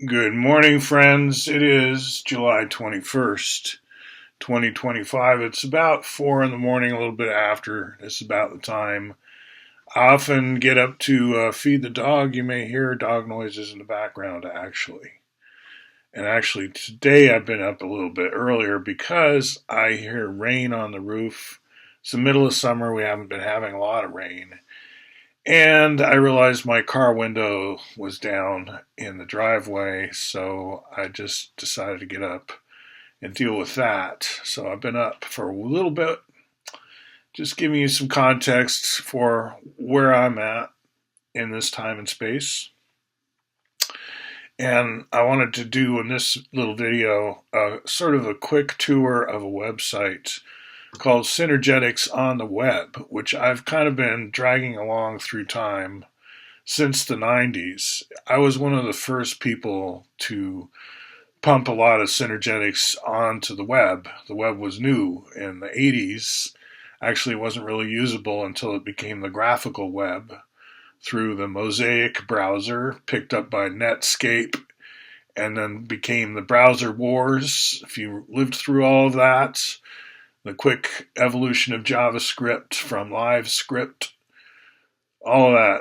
Good morning, friends. It is July 21st, 2025. It's about 4 in the morning, a little bit after. It's about the time. I often get up to feed the dog. You may hear dog noises in the background, actually. And actually, today I've been up a little bit earlier because I hear rain on the roof. It's the middle of summer. We haven't been having a lot of rain. And I realized my car window was down in the driveway, so I just decided to get up and deal with that. So I've been up for a little bit, just giving you some context for where I'm at in this time and space. And I wanted to do in this little video sort of a quick tour of a website called Synergetics on the Web, which I've kind of been dragging along through time since the 90s. I was one of the first people to pump a lot of synergetics onto the web. The web was new in the 80s. Actually, it wasn't really usable until it became the graphical web through the Mosaic browser, picked up by Netscape, and then became the browser wars. If you lived through all of that, the quick evolution of JavaScript from LiveScript, all of that.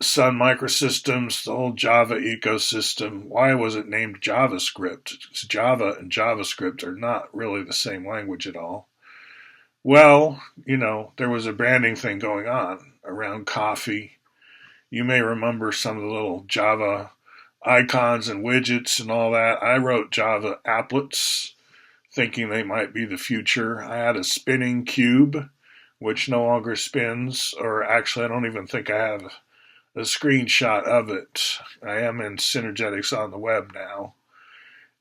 Sun Microsystems, the whole Java ecosystem. Why was it named JavaScript? It's Java and JavaScript are not really the same language at all. Well, there was a branding thing going on around coffee. You may remember some of the little Java icons and widgets and all that. I wrote Java applets thinking they might be the future. I had a spinning cube, which no longer spins, or actually, I don't even think I have a screenshot of it. I am in Synergetics on the web now,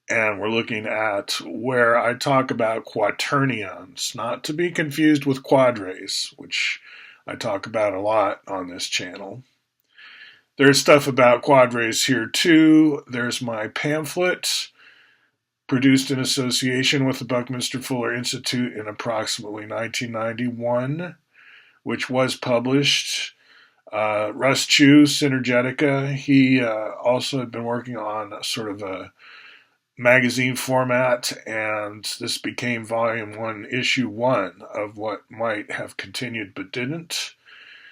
and we're looking at where I talk about quaternions, not to be confused with quadres, which I talk about a lot on this channel. There's stuff about quadres here too. There's my pamphlet, produced in association with the Buckminster Fuller Institute in approximately 1991, which was published. Russ Chu, Synergetica, he also had been working on sort of a magazine format, and this became volume 1, issue 1 of what might have continued but didn't.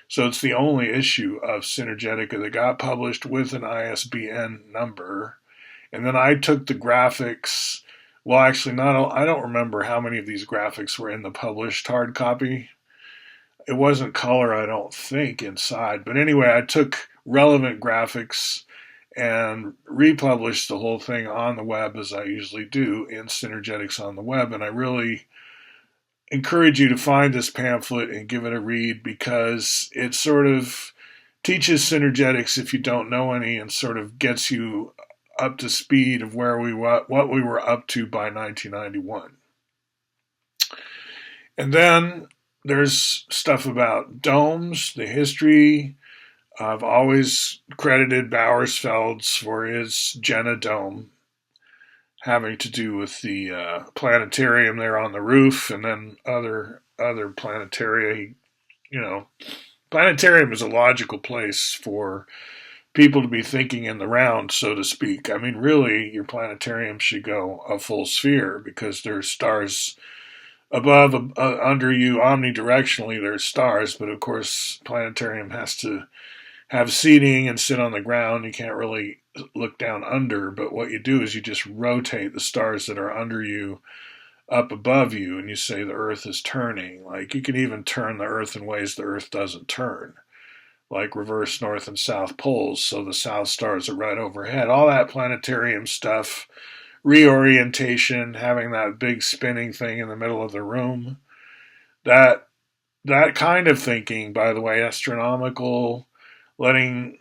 So it's the only issue of Synergetica that got published with an ISBN number. And then I took the graphics. Well, actually, I don't remember how many of these graphics were in the published hard copy. It wasn't color, I don't think, inside. But anyway, I took relevant graphics and republished the whole thing on the web, as I usually do in Synergetics on the web. And I really encourage you to find this pamphlet and give it a read, because it sort of teaches synergetics if you don't know any, and sort of gets you up to speed of what we were up to by 1991. And then there's stuff about domes, the history. I've always credited Bowersfeld's for his Jenna dome, having to do with the planetarium there on the roof, and then other planetaria. Planetarium is a logical place for people to be thinking in the round, so to speak. I mean, really, your planetarium should go a full sphere, because there's stars above, under you, omnidirectionally. There's stars, but of course, planetarium has to have seating and sit on the ground. You can't really look down under, but what you do is you just rotate the stars that are under you up above you, and you say the Earth is turning. Like, you can even turn the Earth in ways the Earth doesn't turn, like reverse north and south poles, so the south stars are right overhead. All that planetarium stuff, reorientation, having that big spinning thing in the middle of the room, that kind of thinking, by the way, astronomical, letting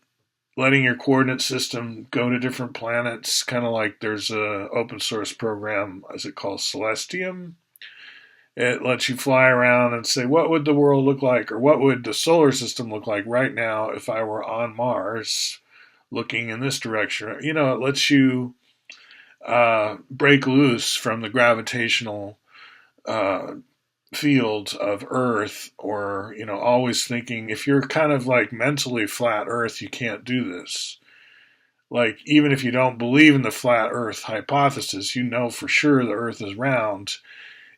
your coordinate system go to different planets, kind of like there's a open source program, is it called Celestium? It lets you fly around and say, what would the world look like, or what would the solar system look like right now if I were on Mars looking in this direction? It lets you break loose from the gravitational field of Earth, or, always thinking, if you're kind of like mentally flat Earth, you can't do this. Like, even if you don't believe in the flat earth hypothesis, you know for sure the earth is round.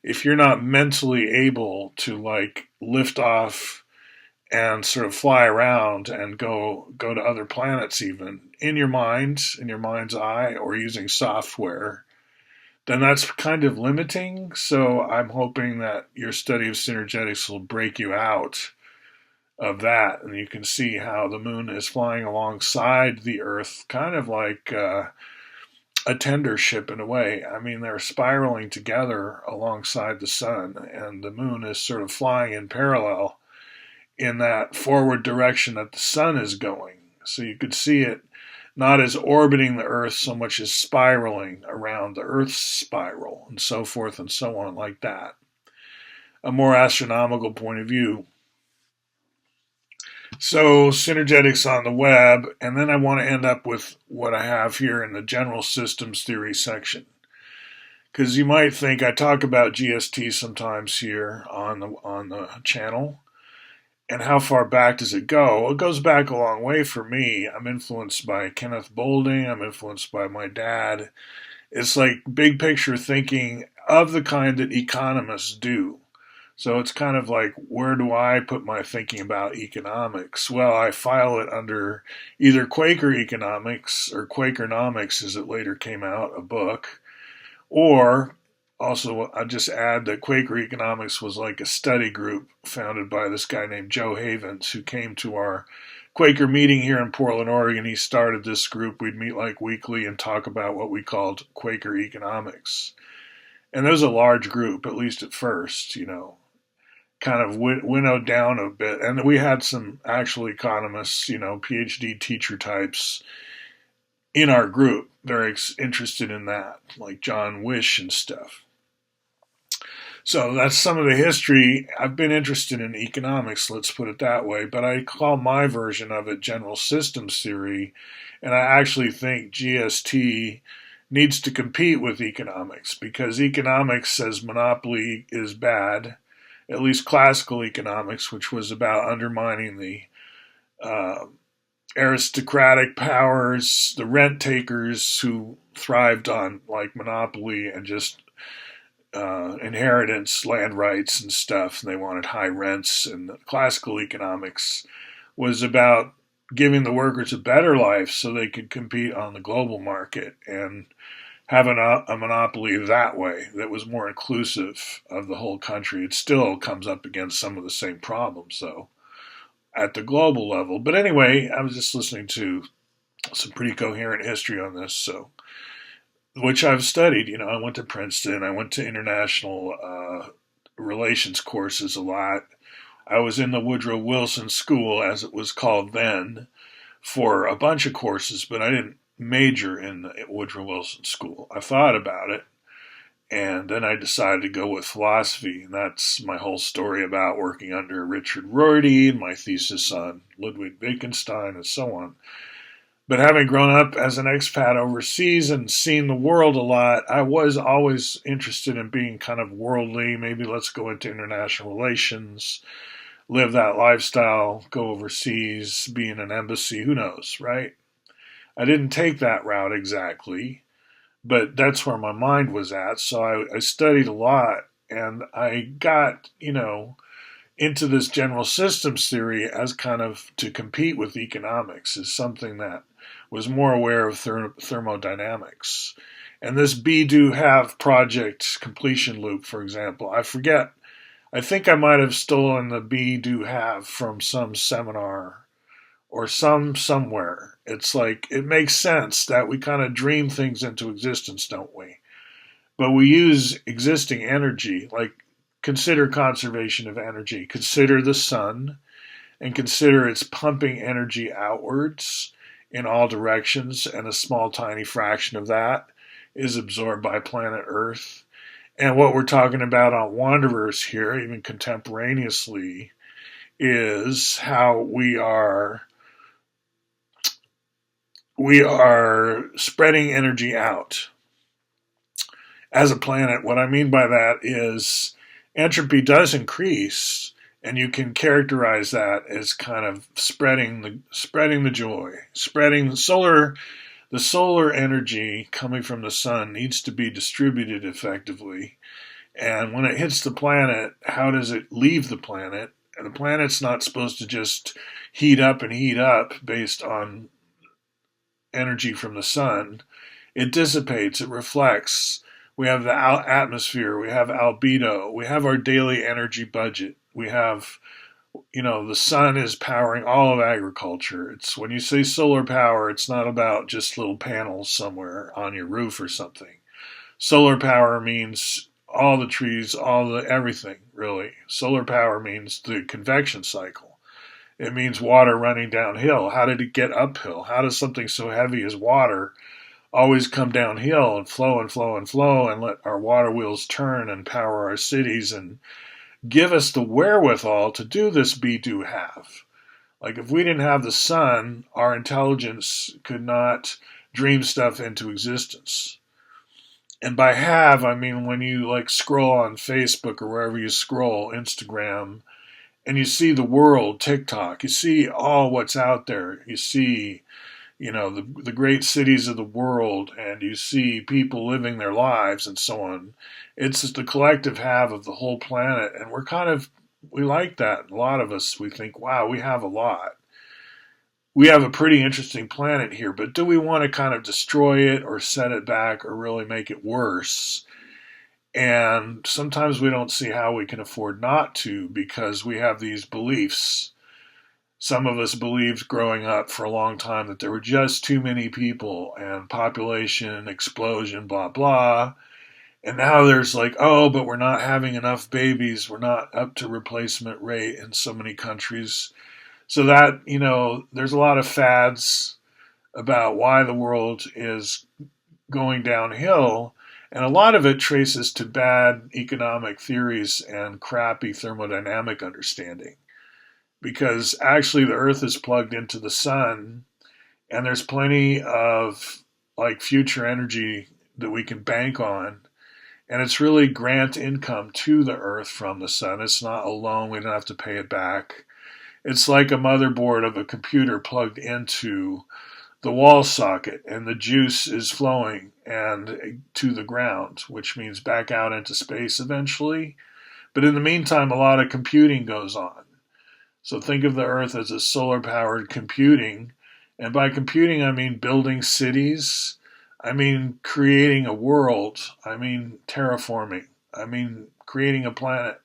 If you're not mentally able to, like, lift off and sort of fly around and go to other planets, even in your mind, in your mind's eye, or using software, then that's kind of limiting. So I'm hoping that your study of synergetics will break you out of that, and you can see how the moon is flying alongside the Earth, kind of like a tender ship in a way. I mean, they're spiraling together alongside the sun, and the moon is sort of flying in parallel in that forward direction that the sun is going. So you could see it not as orbiting the Earth so much as spiraling around the Earth's spiral, and so forth and so on, like that. A more astronomical point of view. So, synergetics on the web, and then I want to end up with what I have here in the general systems theory section. Because you might think I talk about GST sometimes here on the channel, and how far back does it go? Well, it goes back a long way for me. I'm influenced by Kenneth Boulding. I'm influenced by my dad. It's like big picture thinking of the kind that economists do. So it's kind of like, where do I put my thinking about economics? Well, I file it under either Quaker economics or Quakernomics, as it later came out, a book, or also I just add that Quaker economics was like a study group founded by this guy named Joe Havens, who came to our Quaker meeting here in Portland, Oregon. He started this group. We'd meet like weekly and talk about what we called Quaker economics. And it was a large group, at least at first, kind of winnowed down a bit. And we had some actual economists, PhD teacher types in our group, very interested in that, like John Wish and stuff. So that's some of the history. I've been interested in economics, let's put it that way, but I call my version of it general systems theory, and I actually think GST needs to compete with economics because economics says monopoly is bad, at least classical economics, which was about undermining the aristocratic powers, the rent takers who thrived on like monopoly and just inheritance, land rights and stuff. And they wanted high rents. And classical economics was about giving the workers a better life so they could compete on the global market and have a monopoly that way that was more inclusive of the whole country. It still comes up against some of the same problems, though, at the global level. But anyway, I was just listening to some pretty coherent history on this, so which I've studied. I went to Princeton. I went to international relations courses a lot. I was in the Woodrow Wilson School, as it was called then, for a bunch of courses, but I didn't major in the Woodrow Wilson School. I thought about it, and then I decided to go with philosophy, and that's my whole story about working under Richard Rorty and my thesis on Ludwig Wittgenstein and so on. But having grown up as an expat overseas and seen the world a lot, I was always interested in being kind of worldly. Maybe let's go into international relations, live that lifestyle, go overseas, be in an embassy, who knows, right? I didn't take that route exactly, but that's where my mind was at. So I studied a lot, and I got, into this general systems theory as kind of to compete with economics, as something that was more aware of thermodynamics. And this be, do, have project completion loop, for example, I forget. I think I might have stolen the be, do, have from some seminar or somewhere. It's like, it makes sense that we kind of dream things into existence, don't we? But we use existing energy, like consider conservation of energy, consider the sun, and consider it's pumping energy outwards in all directions, and a small tiny fraction of that is absorbed by planet Earth. And what we're talking about on Wanderers here, even contemporaneously, is how we are spreading energy out as a planet. What I mean by that is entropy does increase, and you can characterize that as kind of spreading the joy, spreading the solar. The solar energy coming from the sun needs to be distributed effectively. And when it hits the planet, how does it leave the planet? And the planet's not supposed to just heat up and heat up based on energy from the sun. It dissipates, it reflects. We have the atmosphere, we have albedo, we have our daily energy budget. We have, the sun is powering all of agriculture. It's when you say solar power, it's not about just little panels somewhere on your roof or something. Solar power means all the trees, all the everything, really. Solar power means the convection cycle. It means water running downhill. How did it get uphill? How does something so heavy as water always come downhill and flow and flow and flow and let our water wheels turn and power our cities and give us the wherewithal to do this be do have? Like if we didn't have the sun, our intelligence could not dream stuff into existence. And by have, I mean when you like scroll on Facebook or wherever you scroll, Instagram, and you see the world, TikTok, you see all what's out there. You see, the great cities of the world, and you see people living their lives and so on. It's just the collective have of the whole planet, and we like that. A lot of us, we think, wow, we have a lot. We have a pretty interesting planet here, but do we want to kind of destroy it or set it back or really make it worse? And sometimes we don't see how we can afford not to because we have these beliefs. Some of us believed growing up for a long time that there were just too many people and population explosion, blah, blah. And now there's like, oh, but we're not having enough babies. We're not up to replacement rate in so many countries. So that, there's a lot of fads about why the world is going downhill. And a lot of it traces to bad economic theories and crappy thermodynamic understanding. Because actually the Earth is plugged into the sun, and there's plenty of like future energy that we can bank on. And it's really grant income to the Earth from the sun. It's not a loan. We don't have to pay it back. It's like a motherboard of a computer plugged into the wall socket, and the juice is flowing and to the ground, which means back out into space eventually. But in the meantime, a lot of computing goes on. So think of the Earth as a solar-powered computing. And by computing, I mean building cities. I mean creating a world. I mean terraforming. I mean creating a planet.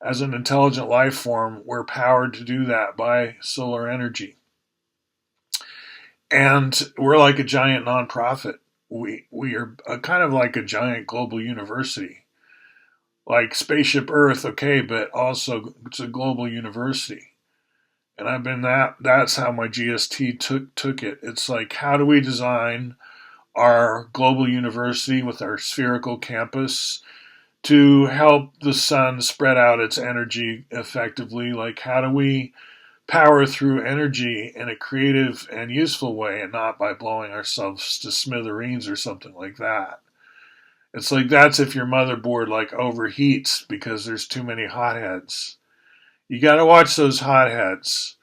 As an intelligent life form, we're powered to do that by solar energy. And we're like a giant nonprofit. We are kind of like a giant global university. Like Spaceship Earth, okay, but also it's a global university. And that's how my GST took it. It's like, how do we design our global university with our spherical campus to help the sun spread out its energy effectively? Like, how do we power through energy in a creative and useful way and not by blowing ourselves to smithereens or something like that? It's like that's if your motherboard like overheats because there's too many hotheads. You got to watch those hotheads.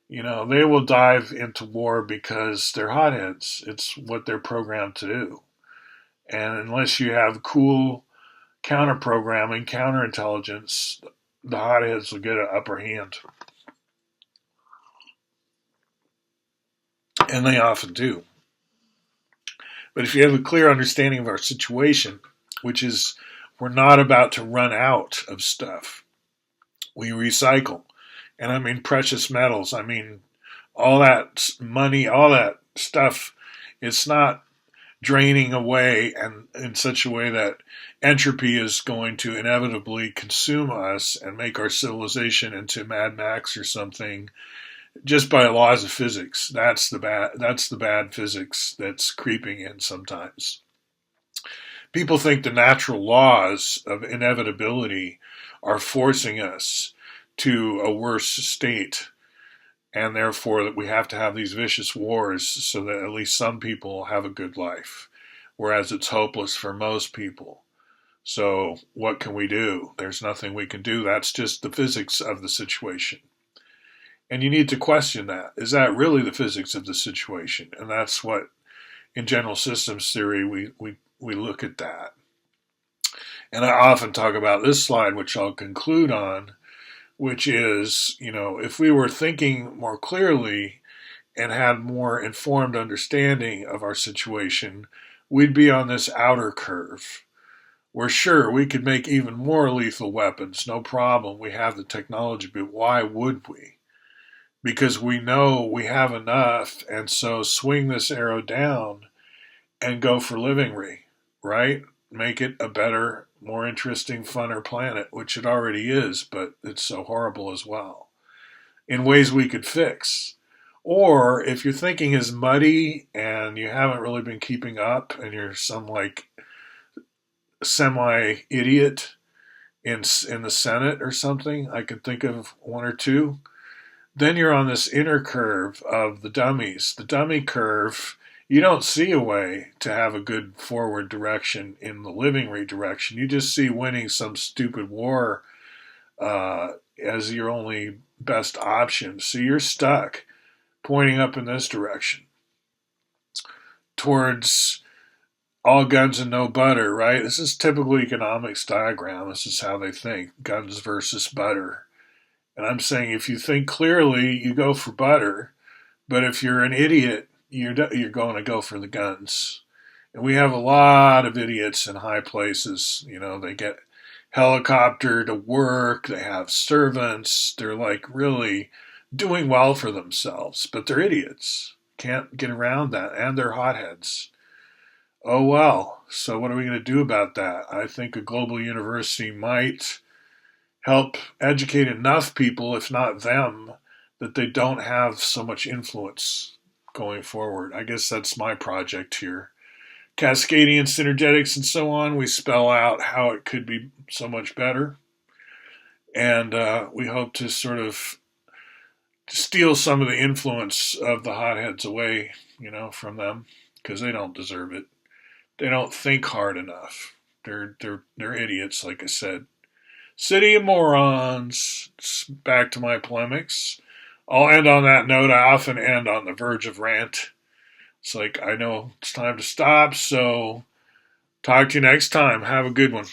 They will dive into war because they're hotheads. It's what they're programmed to do. And unless you have cool counter programming, counterintelligence, the hotheads will get an upper hand. And they often do. But if you have a clear understanding of our situation, which is we're not about to run out of stuff, we recycle. And I mean precious metals. I mean all that money, all that stuff. It's not draining away and in such a way that entropy is going to inevitably consume us and make our civilization into Mad Max or something just by laws of physics. That's the bad physics that's creeping in sometimes. People think the natural laws of inevitability are forcing us to a worse state, and therefore that we have to have these vicious wars so that at least some people have a good life, whereas it's hopeless for most people. So what can we do? There's nothing we can do. That's just the physics of the situation. And you need to question that. Is that really the physics of the situation? And that's what in general systems theory, we look at that. And I often talk about this slide, which I'll conclude on, which is, if we were thinking more clearly and had more informed understanding of our situation, we'd be on this outer curve. We're sure we could make even more lethal weapons, no problem. We have the technology, but why would we? Because we know we have enough, and so swing this arrow down and go for livingry, right? Make it a better, more interesting, funner planet, which it already is, but it's so horrible as well, in ways we could fix. Or if your thinking is muddy and you haven't really been keeping up and you're some like semi-idiot in the Senate or something, I can think of one or two, then you're on this inner curve of the dummies. The dummy curve, you don't see a way to have a good forward direction in the living direction. You just see winning some stupid war as your only best option. So you're stuck pointing up in this direction towards all guns and no butter, right? This is typical economics diagram. This is how they think, guns versus butter. And I'm saying if you think clearly, you go for butter. But if you're an idiot, you're going to go for the guns. And we have a lot of idiots in high places. They get helicopter to work. They have servants. They're like really doing well for themselves, but they're idiots. Can't get around that. And they're hotheads. Oh well. So what are we going to do about that? I think a global university might help educate enough people, if not them, that they don't have so much influence going forward. I guess that's my project here. Cascadian synergetics and so on, we spell out how it could be so much better. And we hope to sort of steal some of the influence of the hotheads away, from them, because they don't deserve it. They don't think hard enough. They're idiots, like I said. City of morons. Back to my polemics. I'll end on that note. I often end on the verge of rant. It's like, I know it's time to stop, so talk to you next time. Have a good one.